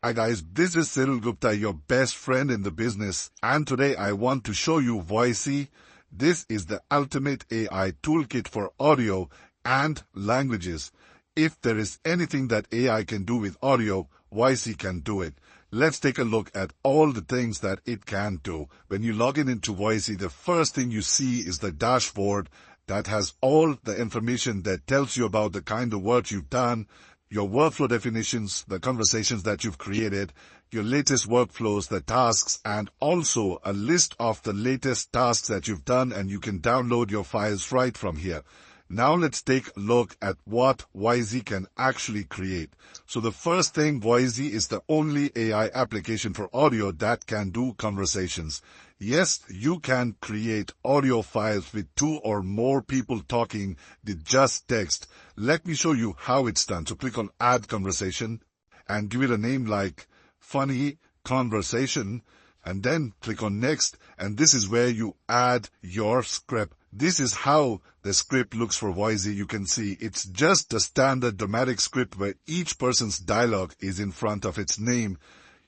Hi guys, this is Cyril Gupta, your best friend in the business, and today I want to show you Voicey. This is the ultimate AI toolkit for audio and languages. If there is anything that AI can do with audio, Voicey can do it. Let's take a look at all the things that it can do. When you log in into Voicey, the first thing you see is the dashboard that has all the information that tells you about the kind of work you've done, your workflow definitions, the conversations that you've created, your latest workflows, the tasks, and also a list of the latest tasks that you've done, and you can download your files right from here. Now let's take a look at what Voicey can actually create. So the first thing, Voicey is the only AI application for audio that can do conversations. Yes, you can create audio files with 2 or more people talking with just text. Let me show you how it's done. So click on Add Conversation and give it a name like Funny Conversation, and then click on Next, and this is where you add your script. This is how the script looks for Voicey. You can see it's just a standard dramatic script where each person's dialogue is in front of its name.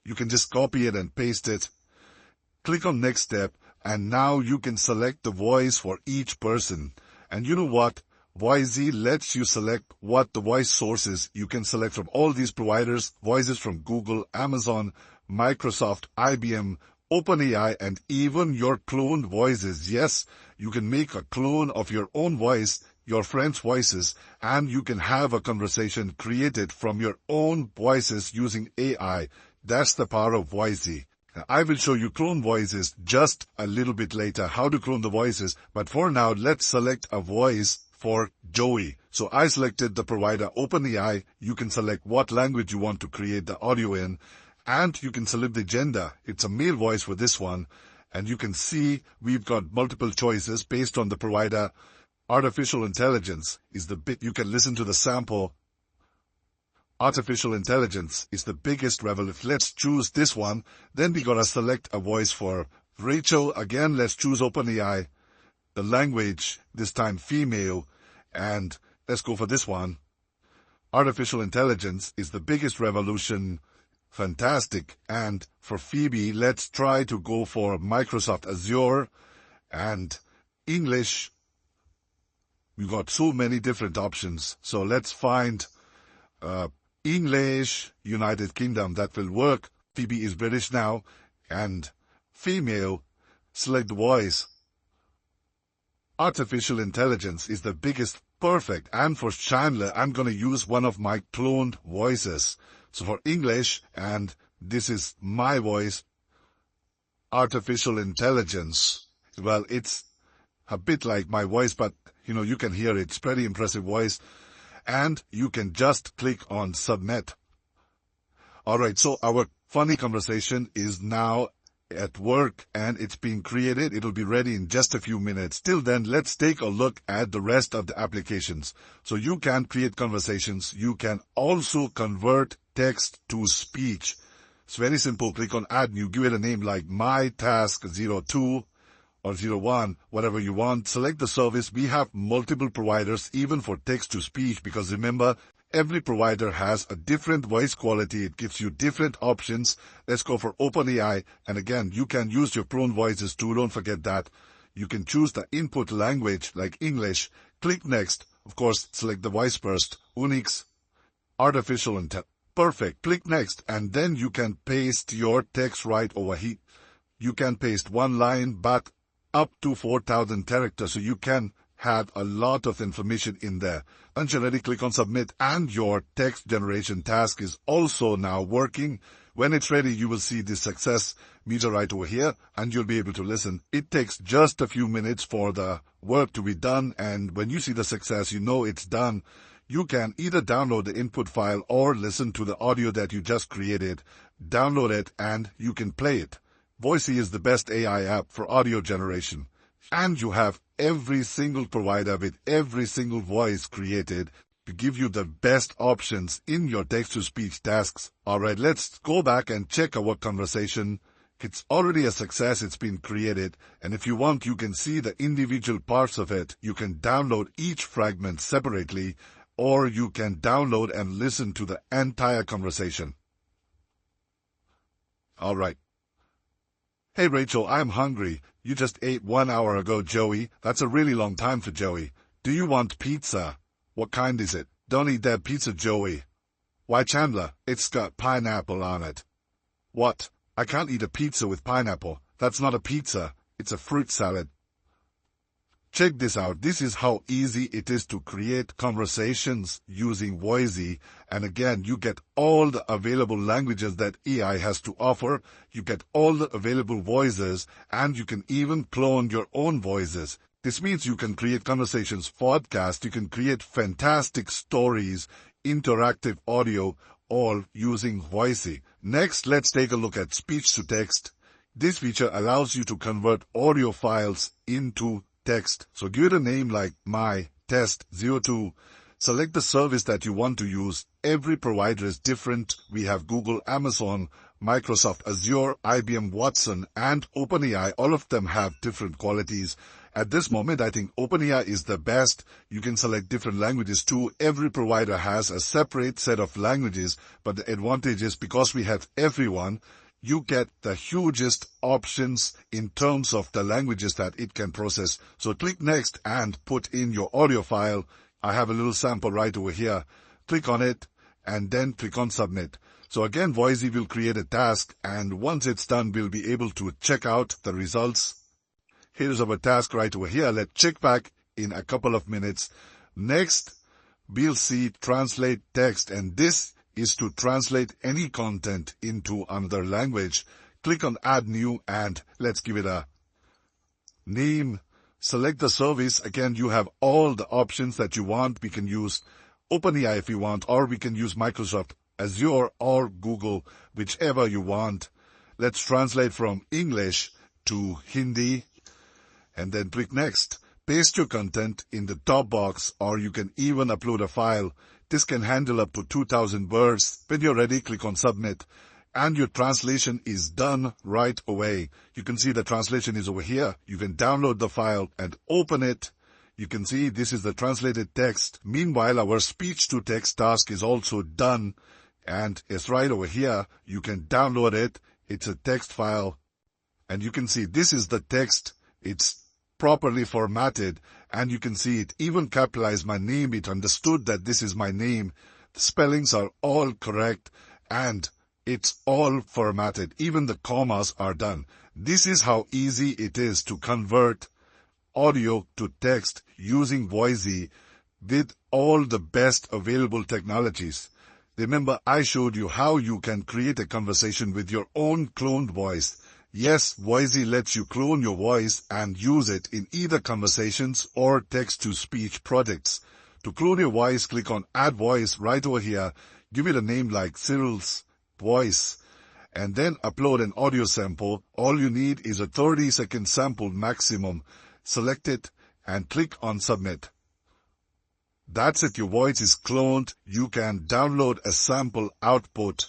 You can just copy it and paste it. Click on Next Step, and now you can select the voice for each person. And you know what? Voicey lets you select what the voice source is. You can select from all these providers, voices from Google, Amazon, Microsoft, IBM, OpenAI, and even your cloned voices. Yes, you can make a clone of your own voice, your friends' voices, and you can have a conversation created from your own voices using AI. That's the power of Voicey. Now, I will show you clone voices just a little bit later, how to clone the voices, but for now, let's select a voice for Joey. So I selected the provider OpenAI. You can select what language you want to create the audio in, and you can select the gender. It's a male voice for this one, and you can see we've got multiple choices based on the provider. Artificial intelligence is the bit you can listen to the sample. Artificial intelligence is the biggest rebel. If let's choose this one, then we gotta select a voice for Rachel. Again, let's choose OpenAI. The language, this time female, and let's go for this one. Artificial intelligence is the biggest revolution. Fantastic. And for Phoebe, let's try to go for Microsoft Azure and English. We've got so many different options. So let's find English, United Kingdom. That will work. Phoebe is British now. And female, select the voice. Artificial intelligence is the biggest. Perfect. And for Chandler, I'm going to use one of my cloned voices. So for English, and this is my voice, artificial intelligence. Well, it's a bit like my voice, but you can hear it. It's pretty impressive voice. And you can just click on Submit. Alright, so our funny conversation is now at work and it's being created. It'll be ready in just a few minutes. Till then, let's take a look at the rest of the applications. So you can create conversations. You can also convert text to speech. It's very simple. Click on Add New. Give it a name like My Task 02 or 01, whatever you want. Select the service. We have multiple providers even for text to speech, because remember, every provider has a different voice quality. It gives you different options. Let's go for OpenAI. And again, you can use your clone voices too. Don't forget that. You can choose the input language like English. Click Next. Of course, select the voice first. Unix, artificial intelligence. Perfect. Click Next. And then you can paste your text right over here. You can paste one line, but up to 4,000 characters. So you can have a lot of information in there. Once you're ready, click on Submit, and your text generation task is also now working. When it's ready, you will see the success meter right over here, and you'll be able to listen. It takes just a few minutes for the work to be done, and when you see the success, you know it's done. You can either download the input file or listen to the audio that you just created. Download it, and you can play it. Voicey is the best AI app for audio generation. And you have every single provider with every single voice created to give you the best options in your text-to-speech tasks. Alright, let's go back and check our conversation. It's already a success. It's been created. And if you want, you can see the individual parts of it. You can download each fragment separately, or you can download and listen to the entire conversation. Alright. Hey Rachel, I'm hungry. You just ate 1 hour ago, Joey. That's a really long time for Joey. Do you want pizza? What kind is it? Don't eat that pizza, Joey. Why, Chandler, it's got pineapple on it. What? I can't eat a pizza with pineapple. That's not a pizza. It's a fruit salad. Check this out. This is how easy it is to create conversations using Voicey. And again, you get all the available languages that AI has to offer. You get all the available voices, and you can even clone your own voices. This means you can create conversations, podcasts, you can create fantastic stories, interactive audio, all using Voicey. Next, let's take a look at speech to text. This feature allows you to convert audio files into text. So give it a name like My Test 02. Select the service that you want to use. Every provider is different. We have Google, Amazon, Microsoft Azure, IBM Watson, and OpenAI. All of them have different qualities. At this moment, I think OpenAI is the best. You can select different languages too. Every provider has a separate set of languages, but the advantage is because we have everyone, you get the hugest options in terms of the languages that it can process. So click Next and put in your audio file. I have a little sample right over here. Click on it and then click on Submit. So again, Voicey will create a task, and once it's done, we'll be able to check out the results. Here's our task right over here. Let's check back in a couple of minutes. Next, we'll see Translate Text, and this is to translate any content into another language. Click on Add New and let's give it a name. Select the service. Again, you have all the options that you want. We can use OpenAI if you want, or we can use Microsoft Azure or Google, whichever you want. Let's translate from English to Hindi and then click Next. Paste your content in the top box, or you can even upload a file. This can handle up to 2,000 words. When you're ready, click on Submit. And your translation is done right away. You can see the translation is over here. You can download the file and open it. You can see this is the translated text. Meanwhile, our speech-to-text task is also done. And it's right over here. You can download it. It's a text file. And you can see this is the text. It's properly formatted, and you can see it even capitalized my name. It understood that this is my name. The spellings are all correct, and it's all formatted. Even the commas are done. This is how easy it is to convert audio to text using Voicey with all the best available technologies. Remember, I showed you how you can create a conversation with your own cloned voice. Yes, Voicey lets you clone your voice and use it in either conversations or text-to-speech projects. To clone your voice, click on Add Voice right over here. Give it a name like Cyril's Voice, and then upload an audio sample. All you need is a 30-second sample maximum. Select it and click on Submit. That's it, your voice is cloned. You can download a sample output.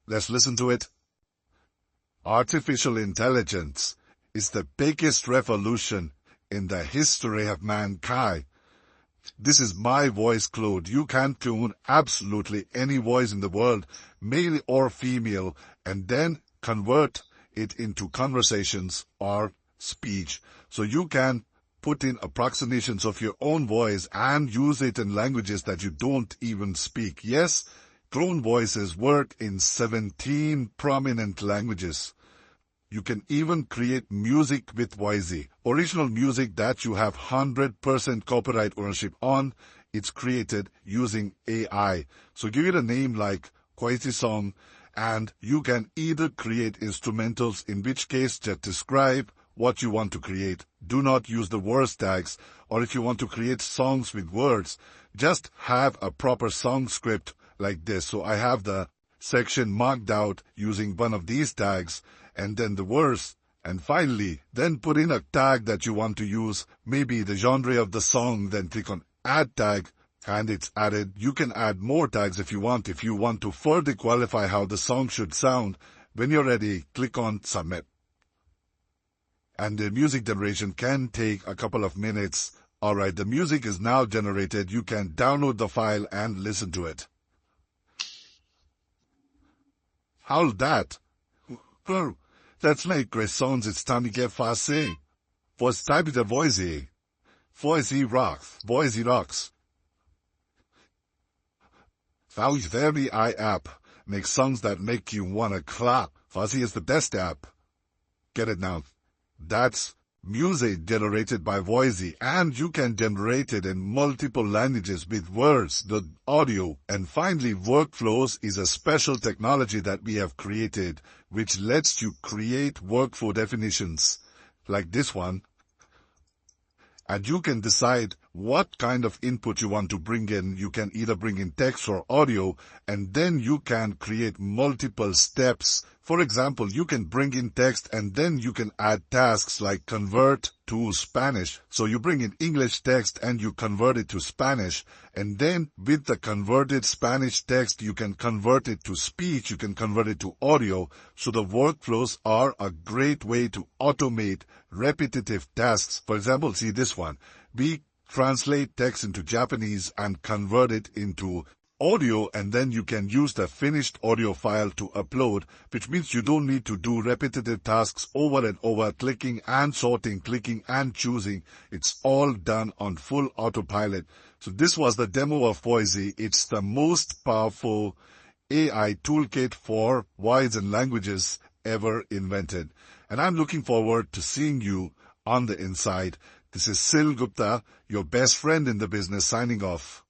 Let's listen to it. Artificial intelligence is the biggest revolution in the history of mankind. This is my voice clone. You can clone absolutely any voice in the world, male or female, and then convert it into conversations or speech. So you can put in approximations of your own voice and use it in languages that you don't even speak. Yes, clone voices work in 17 prominent languages. You can even create music with Voicey. Original music that you have 100% copyright ownership on, it's created using AI. So give it a name like Voicey Song, and you can either create instrumentals, in which case just describe what you want to create. Do not use the words tags, or if you want to create songs with words, just have a proper song script like this. So I have the section marked out using one of these tags, and then the verse, and finally, then put in a tag that you want to use, maybe the genre of the song, then click on Add Tag, and it's added. You can add more tags if you want to further qualify how the song should sound. When you're ready, click on Submit. And the music generation can take a couple of minutes. Alright, the music is now generated. You can download the file and listen to it. How's that? Well, that's like croissants, it's time to get fussy. First type it a Voicey. Voicey rocks. Voicey rocks. Very I app. Makes songs that make you wanna clap. Fuzzy is the best app. Get it now. That's music generated by Voicey, and you can generate it in multiple languages with words, the audio. And finally, Workflows is a special technology that we have created, which lets you create workflow definitions, like this one. And you can decide what kind of input you want to bring in. You can either bring in text or audio, and then you can create multiple steps. For example, you can bring in text and then you can add tasks like convert to Spanish. So you bring in English text and you convert it to Spanish. And then with the converted Spanish text, you can convert it to speech, you can convert it to audio. So the workflows are a great way to automate repetitive tasks. For example, see this one. We translate text into Japanese and convert it into audio, and then you can use the finished audio file to upload, which means you don't need to do repetitive tasks over and over, clicking and sorting, clicking and choosing. It's all done on full autopilot. So this was the demo of Voicey. It's the most powerful AI toolkit for voice and languages ever invented. And I'm looking forward to seeing you on the inside. This is Sil Gupta, your best friend in the business, signing off.